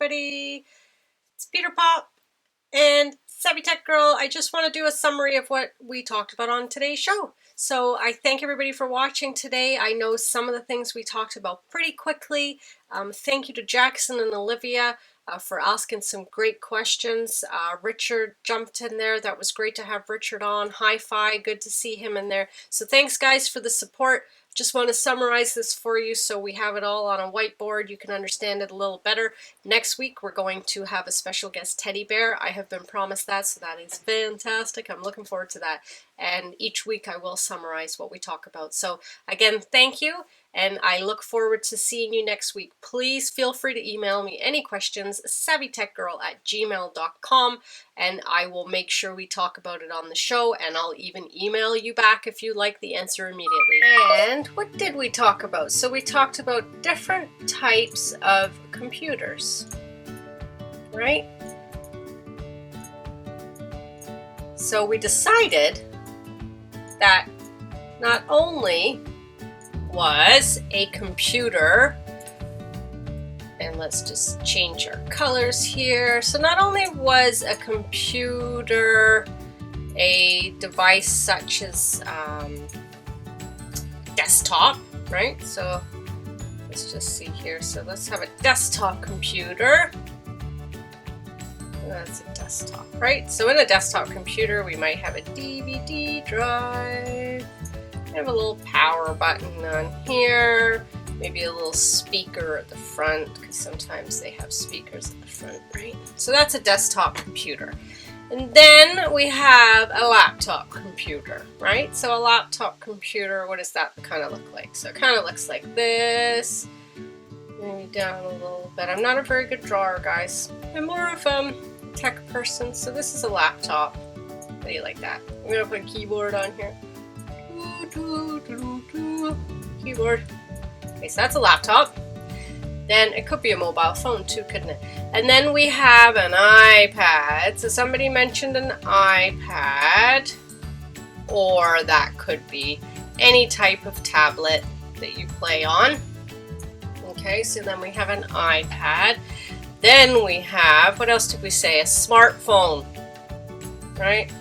Everybody, it's Peter Pop and Savvy Tech Girl. I just want to do a summary of what we talked about on today's show. So I thank everybody for watching today. I know some of the things we talked about pretty quickly. Thank you to Jackson and Olivia for asking some great questions. Richard jumped in there. That was great to have Richard on. Hi-Fi, good to see him in there. So thanks guys for the support. Just want to summarize this for you so we have it all on a whiteboard. You can understand it a little better. Next week, we're going to have a special guest teddy bear. I have been promised that, so that is fantastic. I'm looking forward to that. And each week, I will summarize what we talk about. So again, thank you. And I look forward to seeing you next week. Please feel free to email me any questions, SavyTechGirl@gmail.com, and I will make sure we talk about it on the show, and I'll even email you back if you like the answer immediately. And what did we talk about? So we talked about different types of computers, right? So we decided that not only was a computer, and let's just change our colors here. So not only was a computer a device such as desktop, right? So let's just see here. So let's have a desktop computer. That's a desktop, right? So in a desktop computer, we might have a DVD drive. We have a little power button on here, maybe a little speaker at the front, because sometimes they have speakers at the front, right? So that's a desktop computer. And then we have a laptop computer, right? So a laptop computer, what does that kind of look like? So it kind of looks like this, maybe down a little bit. I'm not a very good drawer, guys. I'm more of a tech person, so this is a laptop. How do you like that? I'm gonna put a keyboard on here. Keyboard. Okay, so that's a laptop. Then it could be a mobile phone too, couldn't it? And then we have an iPad. So somebody mentioned an iPad, or that could be any type of tablet that you play on. Okay, so then we have an iPad. Then we have, what else did we say? A smartphone, right?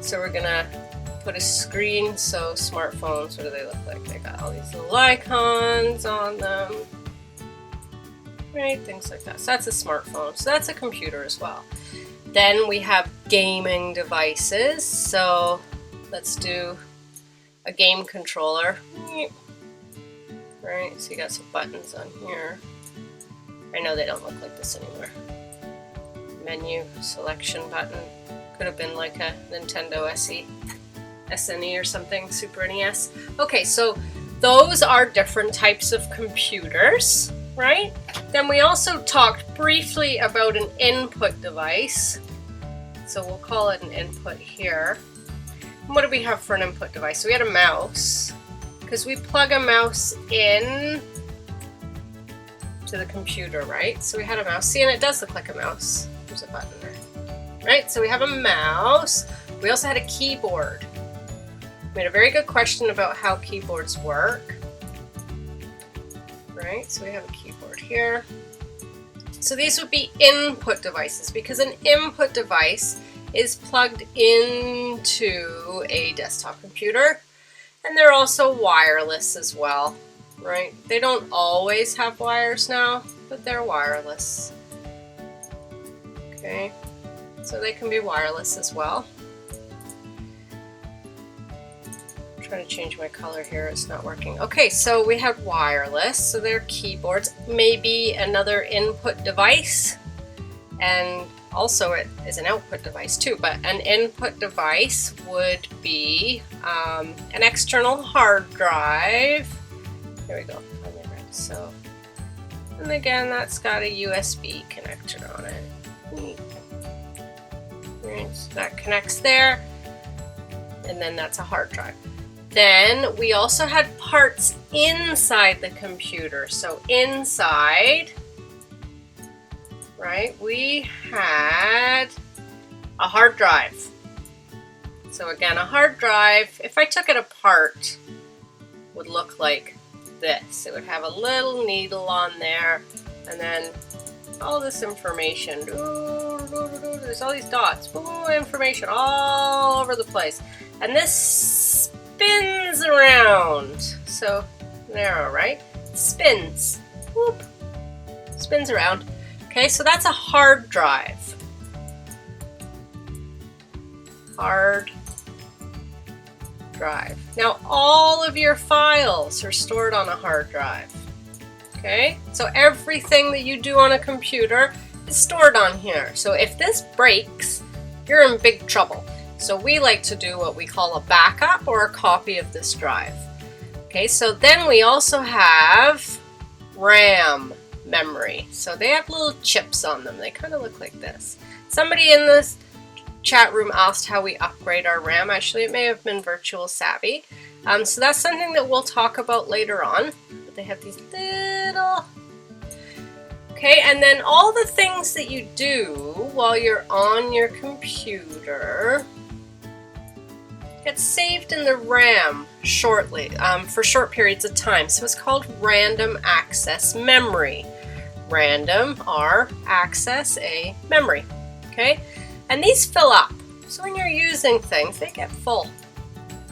So we're gonna put a screen. So smartphones, what do they look like? They got all these little icons on them, right? Things like that. So that's a smartphone. So that's a computer as well. Then we have gaming devices. So let's do a game controller, right? So you got some buttons on here. I know they don't look like this anymore. Menu selection button. Could have been like a Nintendo SNE or something, Super NES. Okay, so those are different types of computers, right? Then we also talked briefly about an input device. So we'll call it an input here. And what do we have for an input device? So we had a mouse, because we plug a mouse in to the computer, right? So we had a mouse. See, and it does look like a mouse. There's a button there, right? So we have a mouse. We also had a keyboard. We had a very good question about how keyboards work, right? So we have a keyboard here. So these would be input devices, because an input device is plugged into a desktop computer, and they're also wireless as well, right? They don't always have wires now, but they're wireless. Okay, so they can be wireless as well. I'm trying to change my color here, it's not working. Okay, so we have wireless, so they're keyboards. Maybe another input device, and also it is an output device too, but an input device would be an external hard drive. Here we go. So, and again, that's got a USB connector on it. Right, so that connects there, and then that's a hard drive. Then we also had parts inside the computer. So inside, right, we had a hard drive. So again, a hard drive, if I took it apart, would look like this. It would have a little needle on there, and then all this information. There's all these dots. Information all over the place. And this spins around. So narrow, right? Spins. Whoop. Spins around. Okay, so that's a hard drive. Hard drive. Now all of your files are stored on a hard drive. Okay, so everything that you do on a computer is stored on here. So if this breaks, you're in big trouble. So we like to do what we call a backup or a copy of this drive. Okay, so then we also have RAM memory. So they have little chips on them. They kind of look like this. Somebody in this chat room asked how we upgrade our RAM. Actually, it may have been Virtual Savvy. So that's something that we'll talk about later on. But they have these little... Okay, and then all the things that you do while you're on your computer get saved in the RAM shortly, for short periods of time. So it's called random access memory. Random, R, access, A, memory. Okay? And these fill up. So when you're using things, they get full,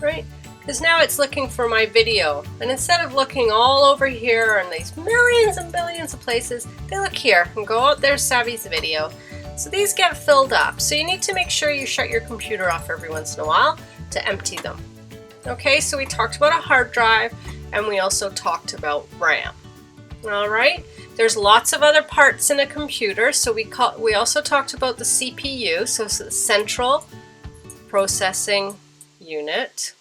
right? Because now it's looking for my video. And instead of looking all over here and these millions and billions of places, they look here and go, oh, there's Savvy's video. So these get filled up. So you need to make sure you shut your computer off every once in a while to empty them. Okay, so we talked about a hard drive and we also talked about RAM. All right, there's lots of other parts in a computer. So we also talked about the CPU, so it's the Central Processing Unit.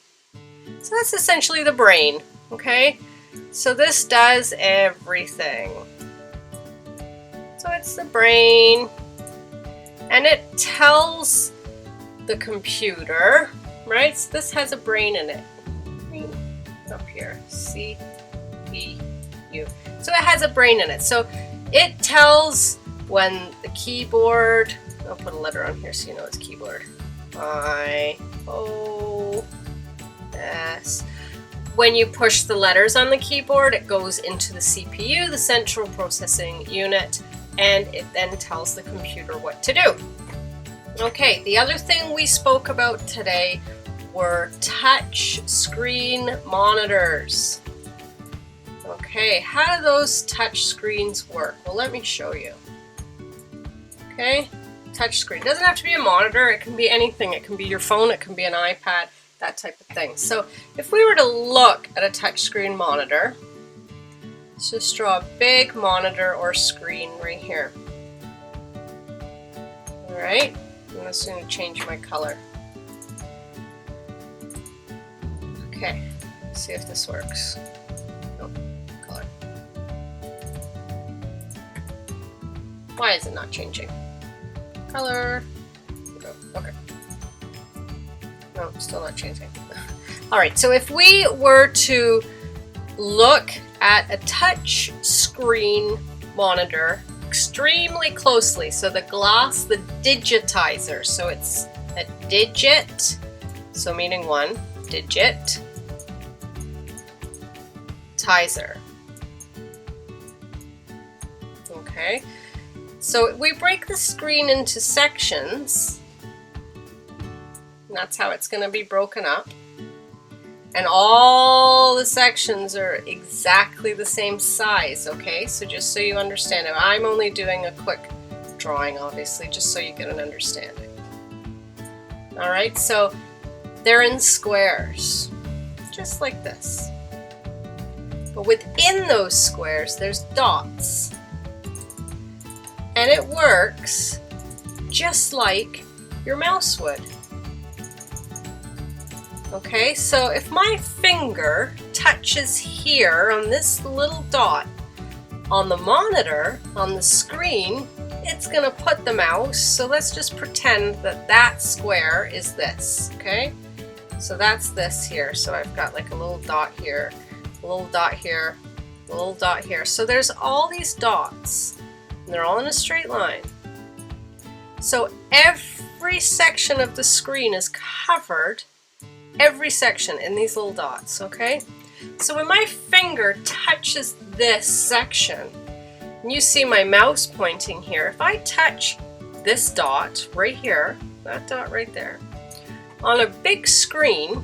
So that's essentially the brain, okay? So this does everything. So it's the brain, and it tells the computer, right? So this has a brain in it. Up here, CPU. So it has a brain in it. So it tells when the keyboard, I'll put a letter on here so you know it's keyboard. I-O-S. When you push the letters on the keyboard, it goes into the CPU, the Central Processing Unit, and it then tells the computer what to do. Okay, the other thing we spoke about today were touch screen monitors. Okay, how do those touch screens work? Well, let me show you. Okay, touch screen. It doesn't have to be a monitor, it can be anything. It can be your phone, it can be an iPad, that type of thing. So if we were to look at a touch screen monitor, let's just draw a big monitor or screen right here. Alright, I'm just going to change my color. Okay, let's see if this works. No, color. Why is it not changing? Color. No, okay. No, still not changing. Alright, so if we were to look at a touch screen monitor extremely closely, so the glass, the digitizer, so it's a digit, so meaning one, digit, tizer. Okay, so we break the screen into sections, and that's how it's going to be broken up. And all the sections are exactly the same size, okay? So just so you understand it, I'm only doing a quick drawing, obviously, just so you get an understanding. All right, so they're in squares, just like this. But within those squares, there's dots. And it works just like your mouse would. Okay, so if my finger touches here on this little dot on the monitor, on the screen, it's going to put the mouse, so let's just pretend that that square is this, okay? So that's this here, so I've got like a little dot here, a little dot here, a little dot here. So there's all these dots, and they're all in a straight line. So every section of the screen is covered, every section in these little dots, okay? So when my finger touches this section, and you see my mouse pointing here, if I touch this dot right here, that dot right there, on a big screen,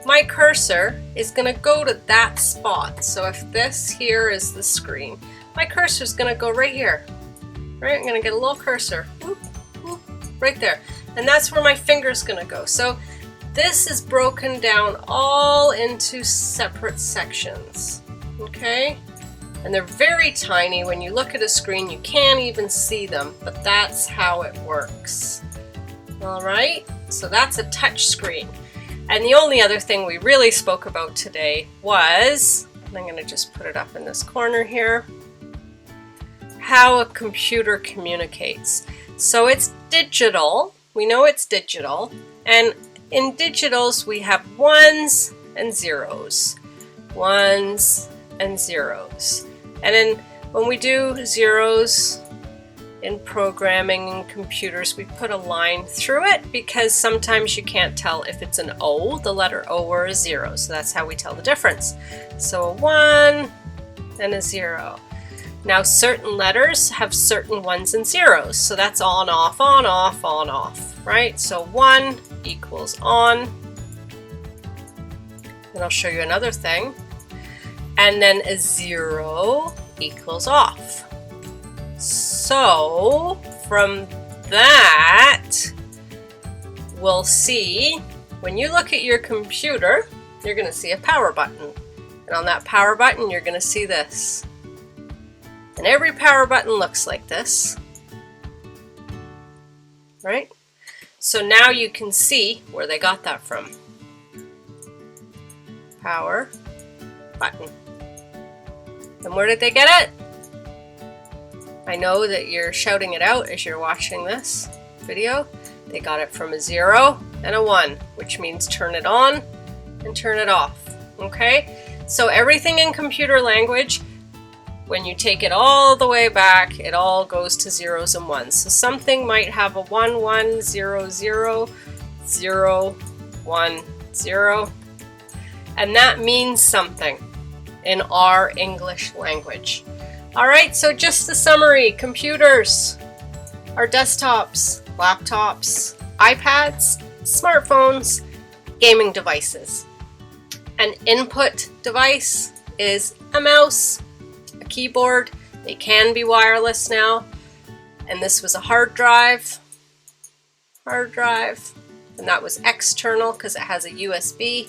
my cursor is going to go to that spot. So if this here is the screen, my cursor is going to go right here. Right? I'm going to get a little cursor. Whoop, whoop, right there. And that's where my finger is going to go. So this is broken down all into separate sections. Okay? And they're very tiny. When you look at a screen, you can't even see them, but that's how it works. All right? So that's a touch screen. And the only other thing we really spoke about today was, and I'm going to just put it up in this corner here, how a computer communicates. So it's digital. We know it's digital. And in digitals, we have ones and zeros. Ones and zeros. And then when we do zeros in programming and computers, we put a line through it because sometimes you can't tell if it's an O, the letter O, or a zero. So that's how we tell the difference. So a 1 and a 0. Now certain letters have certain ones and zeros. So that's on, off, on, off, on, off, right? So 1 equals on. And I'll show you another thing. And then a 0 equals off. So from that, we'll see, when you look at your computer, you're going to see a power button. And on that power button, you're going to see this. And every power button looks like this. Right? So now you can see where they got that from. Power button. And where did they get it? I know that you're shouting it out as you're watching this video. They got it from a 0 and a 1, which means turn it on and turn it off. Okay? So everything in computer language, when you take it all the way back, it all goes to zeros and ones. So something might have a 1, 1, 0, 0, 0, 1, 0. And that means something in our English language. All right, so just a summary. Computers are desktops, laptops, iPads, smartphones, gaming devices. An input device is a mouse, a keyboard. They can be wireless now. And this was a hard drive, and that was external because it has a USB.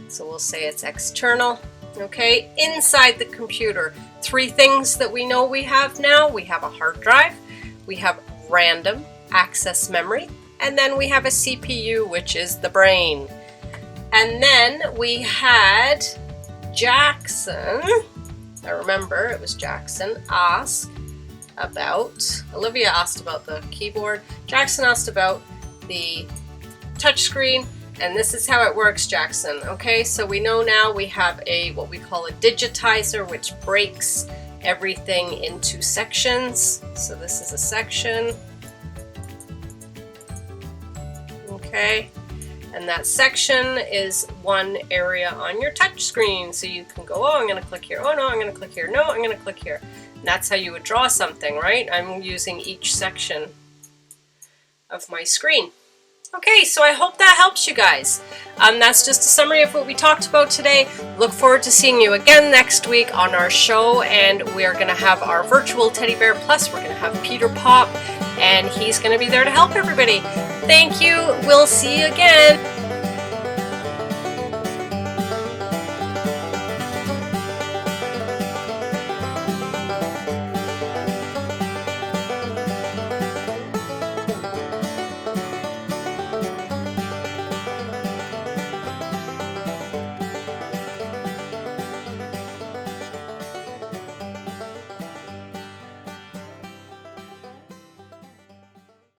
So we'll say it's external. Okay, inside the computer, 3 things that we know we have now. We have a hard drive, we have random access memory, and then we have a CPU, which is the brain. And then we had Jackson, I remember it was Jackson, Olivia asked about the keyboard, Jackson asked about the touchscreen. And this is how it works, Jackson. Okay, so we know now we have what we call a digitizer, which breaks everything into sections. So this is a section. Okay, and that section is one area on your touch screen. So you can go, oh, I'm going to click here. Oh, no, I'm going to click here. No, I'm going to click here. And that's how you would draw something, right? I'm using each section of my screen. Okay, so I hope that helps you guys. That's just a summary of what we talked about today. Look forward to seeing you again next week on our show, and we are going to have our virtual teddy bear, plus we're going to have Peter Pop, and he's going to be there to help everybody. Thank you. We'll see you again.